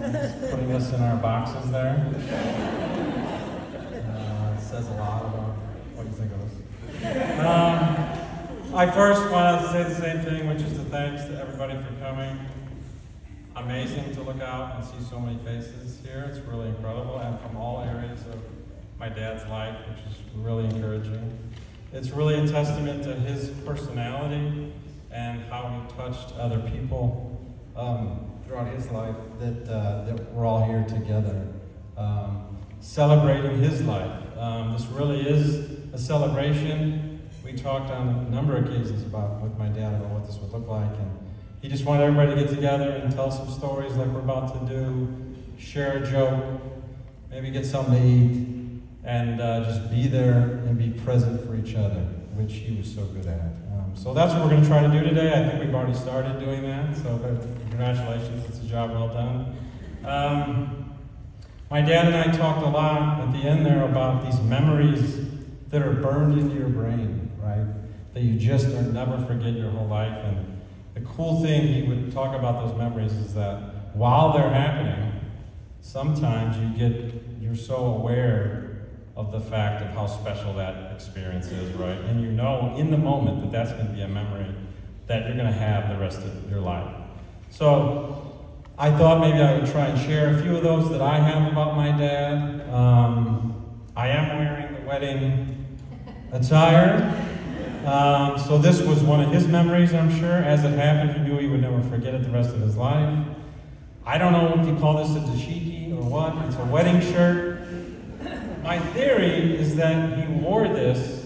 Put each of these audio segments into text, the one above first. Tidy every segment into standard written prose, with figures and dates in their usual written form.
putting us in our boxes there. It says a lot about what you think of us. I first want to say the same thing, which is to thanks to everybody for coming. Amazing to look out and see so many faces here. It's really incredible, and from all areas of my dad's life, which is really encouraging. It's really a testament to his personality and how he touched other people throughout his life that we're all here together, celebrating his life. This really is a celebration. We talked on a number of occasions with my dad about what this would look like, and he just wanted everybody to get together and tell some stories like we're about to do, share a joke, maybe get something to eat, and just be there and be present for each other, which he was so good at. So that's what we're going to try to do today. I think we've already started doing that, so congratulations, it's a job well done. My dad and I talked a lot at the end there about these memories that are burned into your brain, right? That you just never forget your whole life. And the cool thing he would talk about those memories is that while they're happening, sometimes you're so aware of the fact of how special that experience is, right? And you know in the moment that that's going to be a memory that you're going to have the rest of your life. So I thought maybe I would try and share a few of those that I have about my dad. I am wearing the wedding attire. So this was one of his memories, I'm sure. As it happened, he knew he would never forget it the rest of his life. I don't know if you call this a dashiki or what. It's a wedding shirt. My theory is that he wore this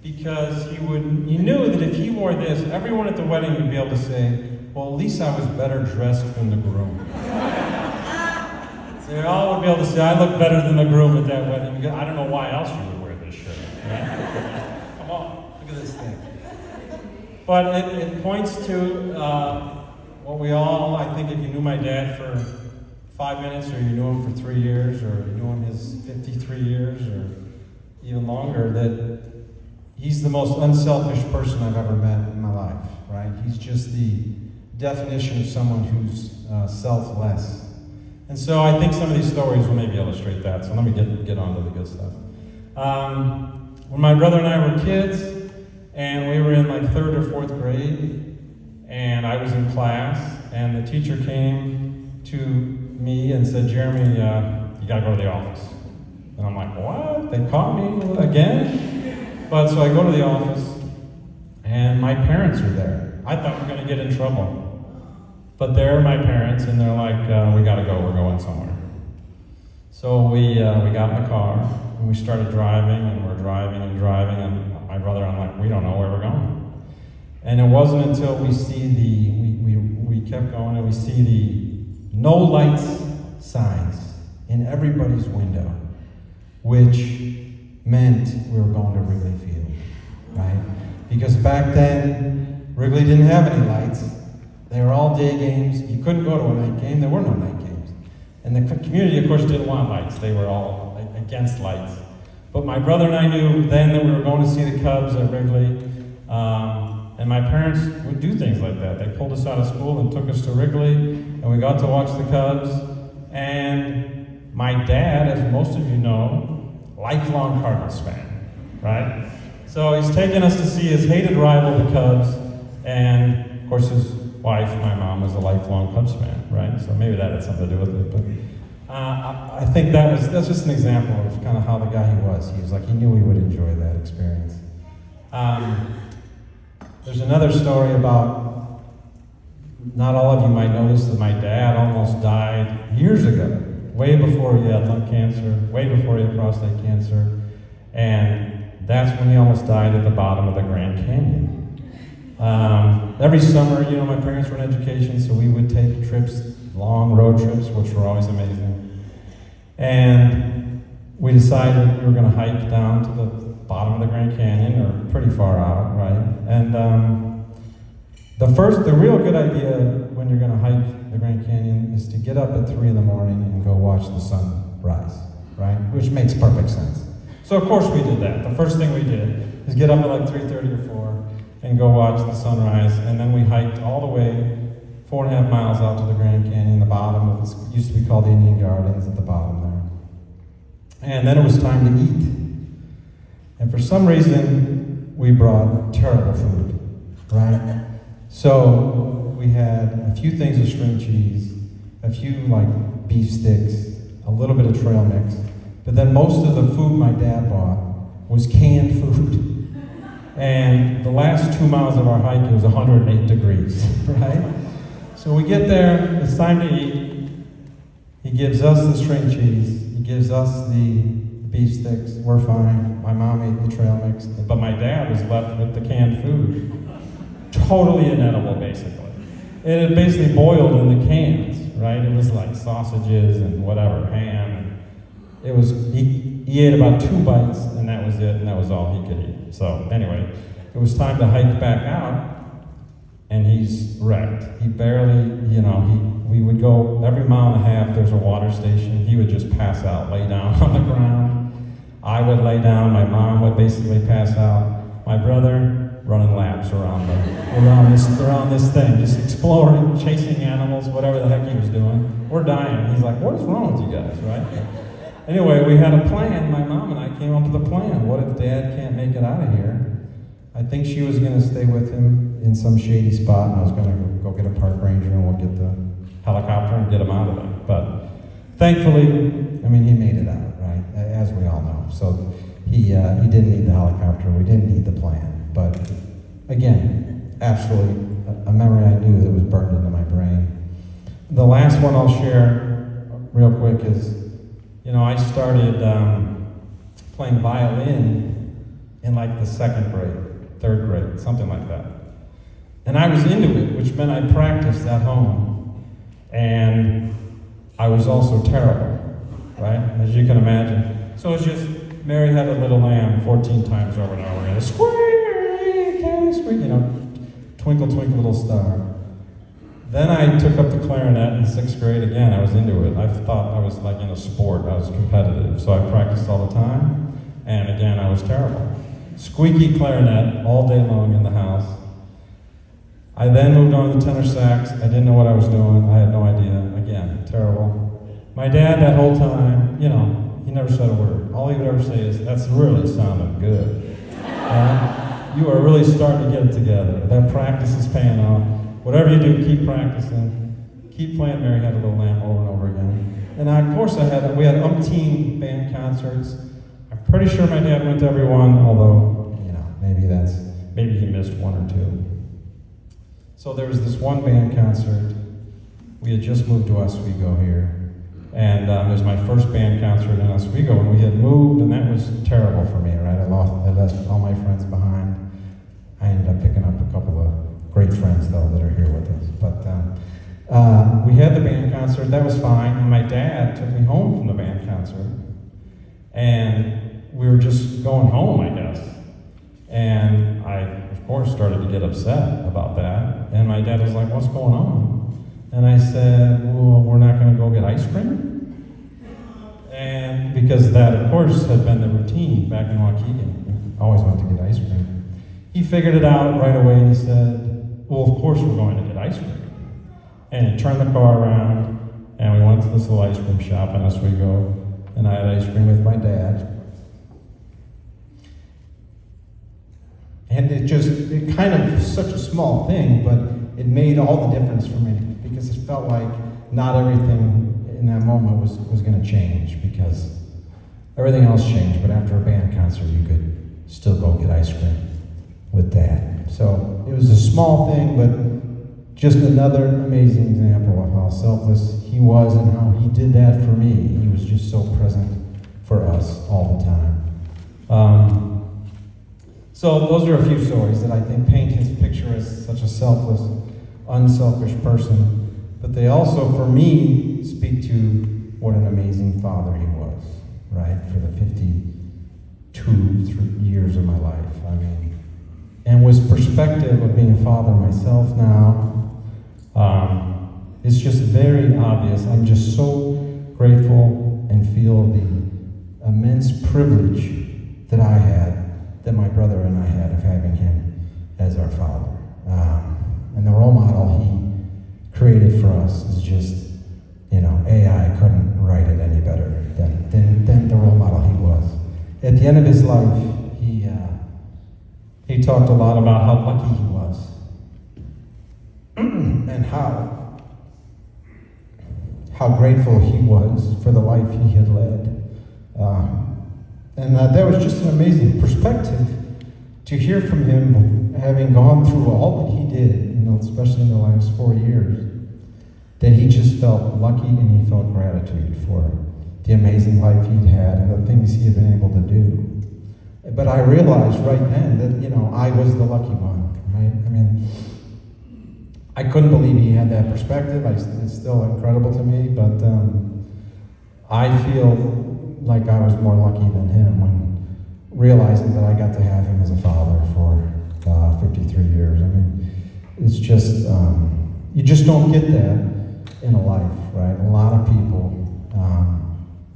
because he knew that if he wore this, everyone at the wedding would be able to say, well, at least I was better dressed than the groom. They all would be able to say, I look better than the groom at that wedding. I don't know why else you would wear this shirt. Right? Come on, look at this thing. But it points to what we all, I think if you knew my dad for 5 minutes, or you knew him for 3 years, or you knew him his 53 years, or even longer, that he's the most unselfish person I've ever met in my life, right? He's just the definition of someone who's selfless. And so I think some of these stories will maybe illustrate that. So let me get on to the good stuff. When my brother and I were kids, and we were in like 3rd or 4th grade, and I was in class, and the teacher came to me and said, Jeremy, you gotta go to the office. And I'm like, what? They caught me again? But so I go to the office, and my parents are there. I thought we were gonna get in trouble. But they're my parents, and they're like, we gotta go, we're going somewhere. So we got in the car, and we started driving, and we're driving, and my brother, I'm like, we don't know where we're going. And it wasn't until we see we kept going, and we see the no lights signs in everybody's window, which meant we were going to Wrigley Field, right? Because back then, Wrigley didn't have any lights. They were all day games. You couldn't go to a night game. There were no night games. And the community, of course, didn't want lights. They were all against lights. But my brother and I knew then that we were going to see the Cubs at Wrigley. And my parents would do things like that. They pulled us out of school and took us to Wrigley, and we got to watch the Cubs. And my dad, as most of you know, lifelong Cardinals fan, right? So he's taken us to see his hated rival, the Cubs, and of course his wife, my mom, was a lifelong Cubs fan, right? So maybe that had something to do with it. But I think that's just an example of kind of how the guy he was. He was like, he knew he would enjoy that experience. There's another story about, not all of you might know this, that my dad almost died years ago, way before he had lung cancer, way before he had prostate cancer, and that's when he almost died at the bottom of the Grand Canyon. Every summer, you know, my parents were in education, so we would take trips, long road trips, which were always amazing. And we decided we were going to hike down to the bottom of the Grand Canyon, or pretty far out, right? And the real good idea when you're going to hike the Grand Canyon is to get up at 3 in the morning and go watch the sun rise, right? Which makes perfect sense. So of course we did that. The first thing we did is get up at like 3:30 or 4 and go watch the sunrise, and then we hiked all the way 4.5 miles out to the Grand Canyon, the bottom of this, used to be called Indian Gardens at the bottom there. And then it was time to eat. And for some reason, we brought terrible food, right? So we had a few things of string cheese, a few like beef sticks, a little bit of trail mix, but then most of the food my dad bought was canned food. And the last 2 miles of our hike, it was 108 degrees, right? So we get there, it's time to eat. He gives us the string cheese, he gives us the beef sticks, we're fine. My mom ate the trail mix, but my dad was left with the canned food. Totally inedible, basically. It had basically boiled in the cans, right? It was like sausages and whatever, ham. It was, he ate about 2 bites, and that was it, and that was all he could eat. So anyway, it was time to hike back out, and he's wrecked. He barely, we would go every mile and a half, there's a water station. He would just pass out, lay down on the ground. I would lay down, my mom would basically pass out. My brother running laps around this thing, just exploring, chasing animals, whatever the heck he was doing. We're dying. He's like, what is wrong with you guys, right? Anyway, we had a plan. My mom and I came up with a plan. What if Dad can't make it out of here? I think she was going to stay with him in some shady spot, and I was going to go get a park ranger, and we'll get the helicopter and get him out of there. But thankfully, he made it out, right? As we all know. So he didn't need the helicopter. We didn't need the plan. But again, absolutely a memory I knew that was burned into my brain. The last one I'll share real quick is, I started playing violin in like the 2nd grade, 3rd grade, something like that. And I was into it, which meant I practiced at home. And I was also terrible, right? As you can imagine. So it's just, Mary had a little lamb 14 times over and over again. Squeak, squeak, twinkle, twinkle, little star. Then I took up the clarinet in 6th grade again. I was into it. I thought I was like in a sport. I was competitive. So I practiced all the time. And again, I was terrible. Squeaky clarinet all day long in the house. I then moved on to the tenor sax. I didn't know what I was doing. I had no idea. Again, terrible. My dad that whole time, he never said a word. All he would ever say is, that's really sounding good. You are really starting to get it together. That practice is paying off. Whatever you do, keep practicing. Keep playing Mary Had a Little Lamb over and over again. And of course we had umpteen band concerts. I'm pretty sure my dad went to every one, although, maybe he missed 1 or 2. So there was this one band concert. We had just moved to Oswego here. And it was my first band concert in Oswego, and we had moved, and that was terrible for me, right? I left all my friends behind. I ended up picking up a couple of great friends, though, that are here with us. But we had the band concert, that was fine, and my dad took me home from the band concert. And we were just going home, I guess. And I, of course, started to get upset about that. And my dad was like, what's going on? And I said, well, we're not going to go get ice cream? And because that, of course, had been the routine back in Waukegan. Always went to get ice cream. He figured it out right away, and he said, well, of course we're going to get ice cream. And he turned the car around, and we went to this little ice cream shop in Oswego, and I had ice cream with my dad. And it kind of such a small thing, but it made all the difference for me, because it felt like not everything in that moment was going to change, because everything else changed. But after a band concert, you could still go get ice cream with Dad. So it was a small thing, but just another amazing example of how selfless he was and how he did that for me. He was just so present for us all the time. So those are a few stories that I think paint his picture as such a selfless, unselfish person, but they also, for me, speak to what an amazing father he was, right, for the 52 years of my life. And with perspective of being a father myself now, it's just very obvious. I'm just so grateful and feel the immense privilege that I had, that my brother and I had, of having him as our father. And the role model he created for us is just, AI couldn't write it any better than the role model he was. At the end of his life, he talked a lot about how lucky he was and how grateful he was for the life he had led. That was just an amazing perspective to hear from him, having gone through all that he did, especially in the last 4 years, that he just felt lucky and he felt gratitude for the amazing life he'd had and the things he had been able to do. But I realized right then that, I was the lucky one, right? I mean, I couldn't believe he had that perspective. It's still incredible to me, but I feel like I was more lucky than him when realizing that I got to have him as a father for 53 years. I mean, it's just, you just don't get that in a life, right? A lot of people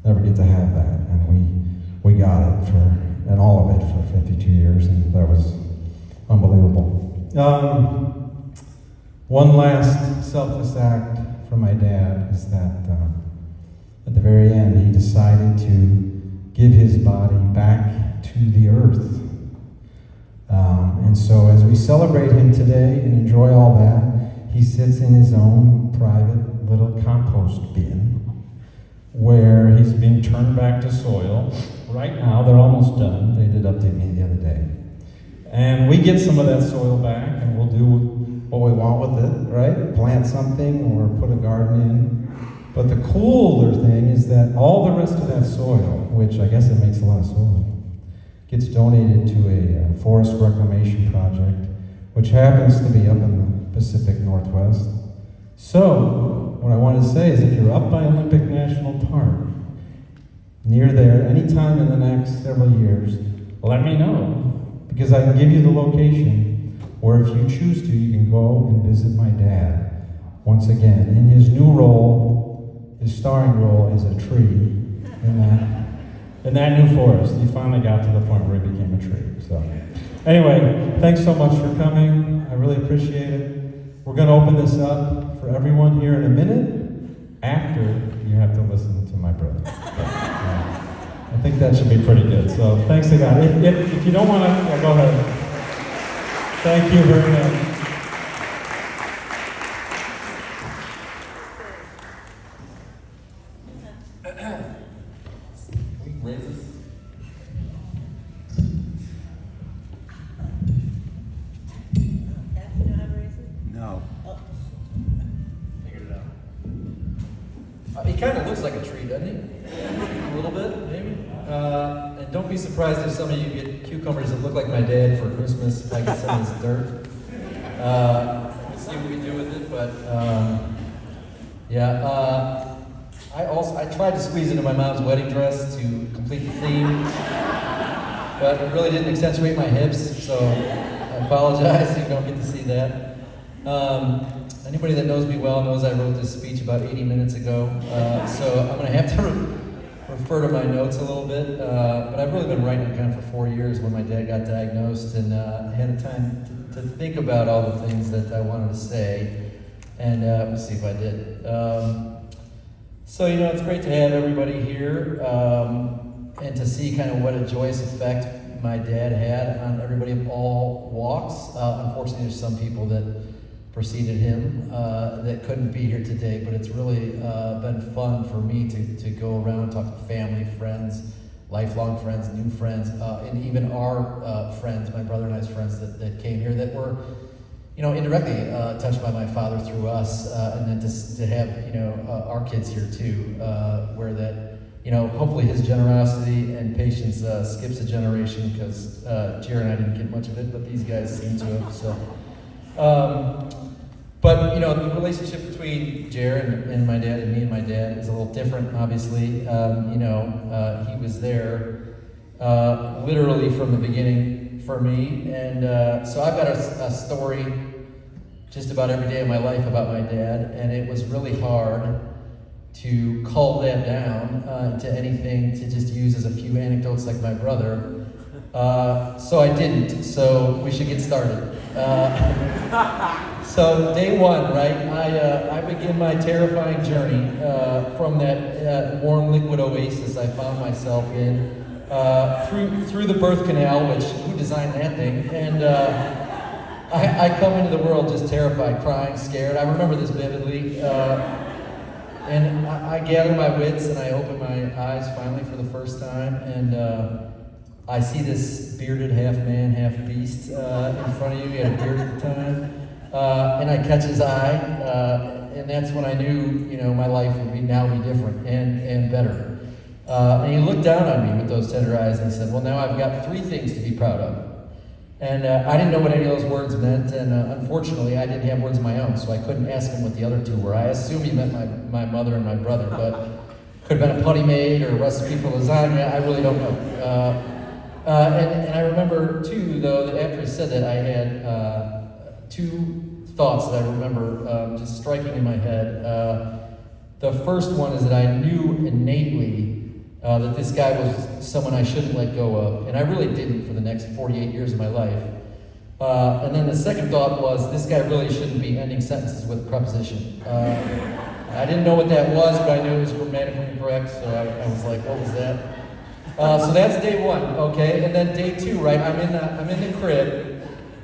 never get to have that, and we got it and all of it for 52 years, and that was unbelievable. One last selfless act from my dad is that at the very end, he decided to give his body back to the earth. And so as we celebrate him today and enjoy all that, he sits in his own private little compost bin where he's being turned back to soil. Right now, they're almost done. They did update me the other day. And we get some of that soil back, and we'll do what we want with it, right? Plant something or put a garden in. But the cooler thing is that all the rest of that soil, which I guess it makes a lot of soil, gets donated to a forest reclamation project, which happens to be up in the Pacific Northwest. So, what I wanted to say is if you're up by Olympic National Park, near there, anytime in the next several years, let me know, because I can give you the location, or if you choose to, you can go and visit my dad once again in his new role. His starring role is a tree in that new forest. He finally got to the point where he became a tree. So, anyway, thanks so much for coming. I really appreciate it. We're going to open this up for everyone here in a minute. After, you have to listen to my brother. I think that should be pretty good. So, thanks again. If you don't want to, go ahead. Thank you very much. No. Figured it out. He kind of looks like a tree, doesn't he? A little bit, maybe. And don't be surprised if some of you get cucumbers that look like my dad for Christmas. If I get some of this dirt. We'll see what we do with it, but I tried to squeeze into my mom's wedding dress to complete the theme, but it really didn't accentuate my hips, so I apologize if you don't get to see that. Anybody that knows me well knows I wrote this speech about 80 minutes ago, so I'm going to have to refer to my notes a little bit, but I've really been writing kind of for 4 years when my dad got diagnosed, and had a time to think about all the things that I wanted to say, and we'll see if I did. So, it's great to have everybody here, and to see kind of what a joyous effect my dad had on everybody of all walks. Unfortunately, there's some people that preceded him that couldn't be here today, but it's really been fun for me to go around and talk to family, friends, lifelong friends, new friends, and even our friends, my brother and I's friends that came here that were, indirectly touched by my father through us, and then to have, our kids here too, where that, hopefully his generosity and patience skips a generation, because Jared and I didn't get much of it, but these guys seem to have, so. But, the relationship between Jared and my dad and me and my dad is a little different, obviously. He was there literally from the beginning for me. And so I've got a story just about every day of my life about my dad, and it was really hard to cull that down to anything to just use as a few anecdotes like my brother. So I didn't, so we should get started. So day one, right? I begin my terrifying journey from that warm liquid oasis I found myself in through the birth canal, which who designed that thing? And I come into the world just terrified, crying, scared. I remember this vividly. And I gather my wits and I open my eyes finally for the first time, and I see this bearded half man, half beast in front of you. He had a beard at the time. And I catch his eye, and that's when I knew, my life would now be different and better. And he looked down on me with those tender eyes and he said, well, now I've got 3 things to be proud of. And I didn't know what any of those words meant, and unfortunately I didn't have words of my own, so I couldn't ask him what the other 2 were. I assume he meant my mother and my brother, but could have been a putty maid or a recipe for lasagna, I really don't know. And I remember too, though, that after he said that, I had 2 thoughts that I remember just striking in my head. The first one is that I knew innately that this guy was someone I shouldn't let go of, and I really didn't for the next 48 years of my life. And then the second thought was, this guy really shouldn't be ending sentences with a preposition. I didn't know what that was, but I knew it was grammatically incorrect, so I was like, what was that? So that's day 1, okay? And then day 2, right? I'm in the crib,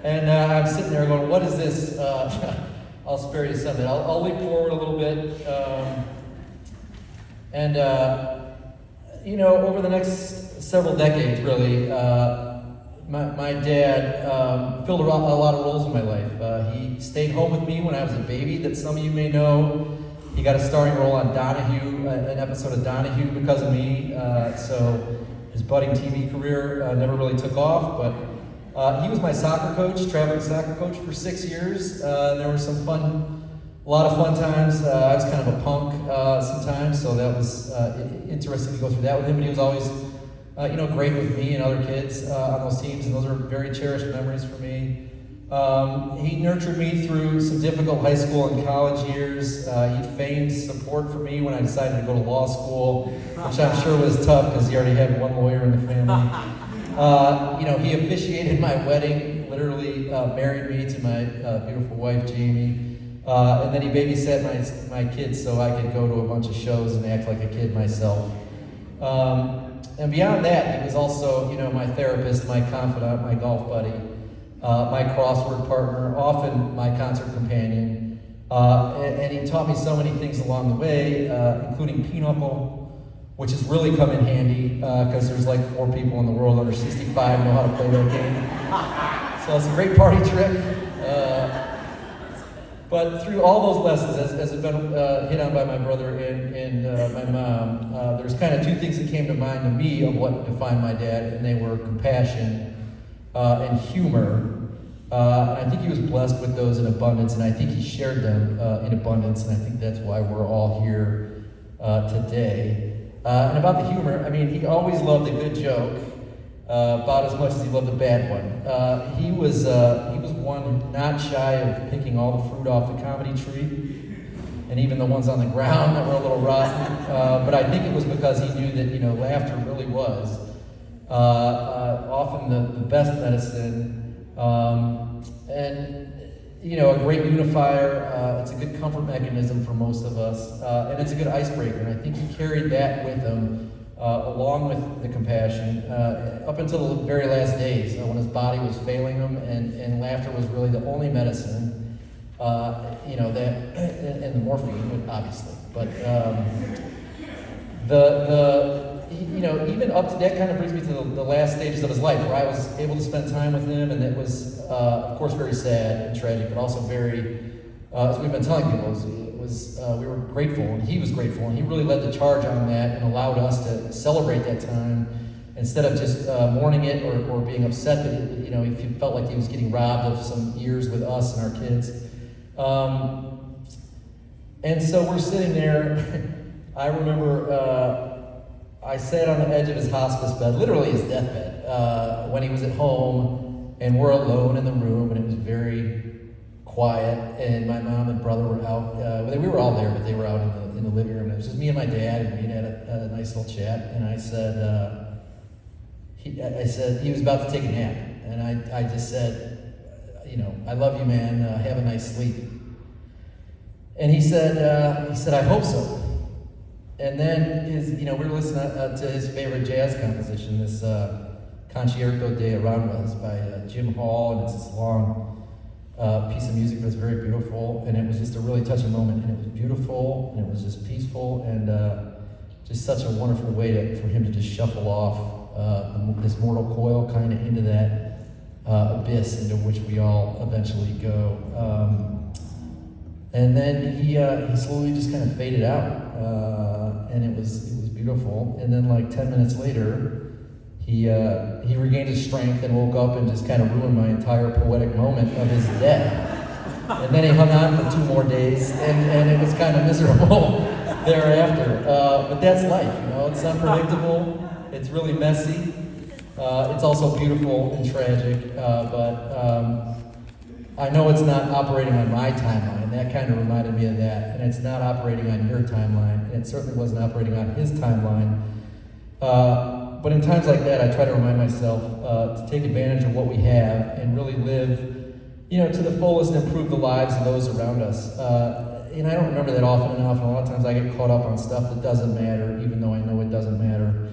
and I'm sitting there going, what is this? I'll spare you some of it. I'll leap forward a little bit. Over the next several decades, really, my dad filled a lot of roles in my life. He stayed home with me when I was a baby, that some of you may know. He got a starring role on Donahue, an episode of Donahue because of me. So his budding TV career never really took off, but he was my soccer coach, traveling soccer coach for 6 years. There were a lot of fun times. I was kind of a punk sometimes, so that was interesting to go through that with him. But he was always, great with me and other kids on those teams, and those are very cherished memories for me. He nurtured me through some difficult high school and college years. He feigned support for me when I decided to go to law school, which I'm sure was tough because he already had 1 lawyer in the family. He officiated my wedding, literally married me to my beautiful wife, Jamie. And then he babysat my kids so I could go to a bunch of shows and act like a kid myself. And beyond that, he was also, my therapist, my confidant, my golf buddy, my crossword partner, often my concert companion. And he taught me so many things along the way, including pinochle, which has really come in handy because there's like 4 people in the world under 65 know how to play that game. So it's a great party trick. But through all those lessons, as has been hit on by my brother and my mom, there's kind of 2 things that came to mind to me of what defined my dad, and they were compassion and humor. And I think he was blessed with those in abundance, and I think he shared them in abundance, and I think that's why we're all here today. And about the humor, he always loved a good joke about as much as he loved a bad one. He was one not shy of picking all the fruit off the comedy tree, and even the ones on the ground that were a little rotten. But I think it was because he knew that laughter really was often the best medicine. And a great unifier. It's a good comfort mechanism for most of us, and it's a good icebreaker. And I think he carried that with him, along with the compassion, up until the very last days, when his body was failing him, and laughter was really the only medicine. That and the morphine, obviously, but even up to that kind of brings me to the last stages of his life, where I was able to spend time with him, and it was, of course, very sad and tragic, but also very, as we've been telling people, we were grateful, and he was grateful, and he really led the charge on that and allowed us to celebrate that time instead of just mourning it or being upset that if he felt like he was getting robbed of some years with us and our kids. And so we're sitting there. I remember I sat on the edge of his hospice bed, literally his deathbed, when he was at home, and we're alone in the room, and it was very quiet, and my mom and brother were out. We were all there, but they were out in the living room. It was just me and my dad, and we had a nice little chat. And I said, he was about to take a nap, and I just said, I love you, man. Have a nice sleep. And he said, I hope so. And then we were listening to his favorite jazz composition, this Concierto de Aranjuez by Jim Hall, and it's this long piece of music that's very beautiful, and it was just a really touching moment, and it was beautiful, and it was just peaceful, and just such a wonderful way for him to just shuffle off this mortal coil kind of into that abyss into which we all eventually go. And then he slowly just kind of faded out, and it was beautiful. And then like 10 minutes later, he regained his strength and woke up and just kind of ruined my entire poetic moment of his death. And then he hung on for 2 more days, and it was kind of miserable thereafter. But that's life, it's unpredictable, it's really messy, it's also beautiful and tragic, but I know it's not operating on my timeline. That kind of reminded me of that, and it's not operating on your timeline, and it certainly wasn't operating on his timeline. But in times like that, I try to remind myself to take advantage of what we have and really live, to the fullest and improve the lives of those around us. And I don't remember that often enough, and a lot of times I get caught up on stuff that doesn't matter, even though I know it doesn't matter.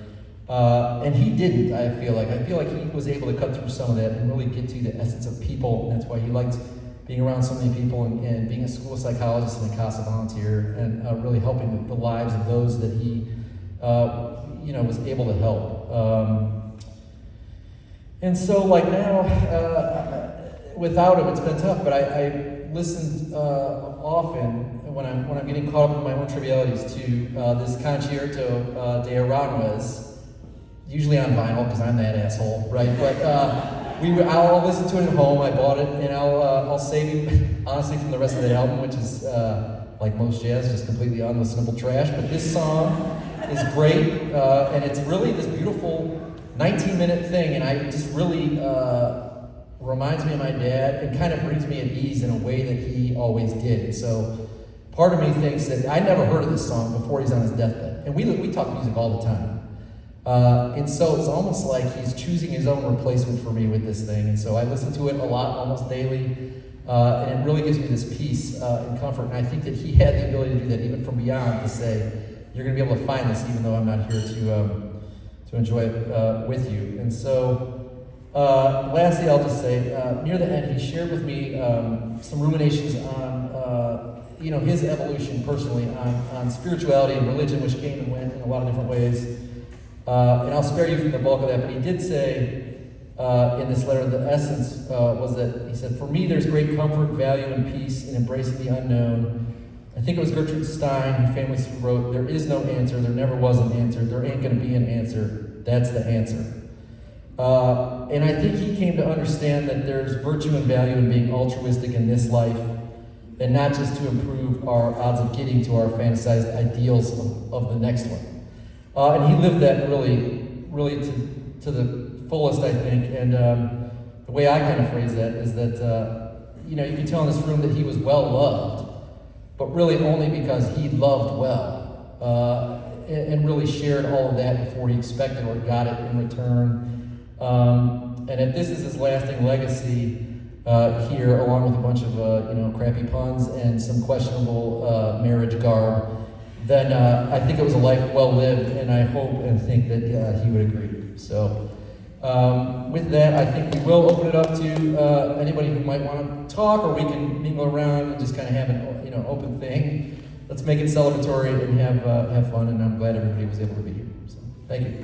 And he didn't, I feel like. I feel like he was able to cut through some of that and really get to the essence of people, and that's why he liked being around so many people and being a school psychologist and a CASA volunteer and really helping the lives of those that he was able to help. And so like now, without him, it's been tough, but I listened often when I'm getting caught up in my own trivialities to this Concierto de Aranjuez, usually on vinyl because I'm that asshole, right? But I'll listen to it at home. I bought it, and I'll save you honestly from the rest of the album, which is like most jazz, just completely unlistenable trash. But this song is great, and it's really this beautiful 19-minute thing, and I just really reminds me of my dad and kind of brings me at ease in a way that he always did. And so part of me thinks that I never heard of this song before he's on his deathbed, and we talk music all the time. And so it's almost like he's choosing his own replacement for me with this thing. And so I listen to it a lot, almost daily, and it really gives me this peace and comfort. And I think that he had the ability to do that even from beyond, to say, you're going to be able to find this even though I'm not here to enjoy it with you. And so lastly, I'll just say, near the end, he shared with me some ruminations on his evolution personally, on spirituality and religion, which came and went in a lot of different ways. And I'll spare you from the bulk of that, but he did say in this letter, the essence was that he said, "For me, there's great comfort, value, and peace in embracing the unknown. I think it was Gertrude Stein who famously wrote, 'There is no answer, there never was an answer, there ain't going to be an answer, that's the answer.'" And I think he came to understand that there's virtue and value in being altruistic in this life, and not just to improve our odds of getting to our fantasized ideals of the next one. And he lived that really to the fullest, I think. And the way I kind of phrase that is that, you can tell in this room that he was well loved, but really only because he loved well, and really shared all of that before he expected or got it in return. And if this is his lasting legacy here, along with a bunch of crappy puns and some questionable marriage garb, then I think it was a life well lived, and I hope and think that he would agree. So with that, I think we will open it up to anybody who might want to talk, or we can mingle around and just kind of have an open thing. Let's make it celebratory and have fun, and I'm glad everybody was able to be here. So thank you.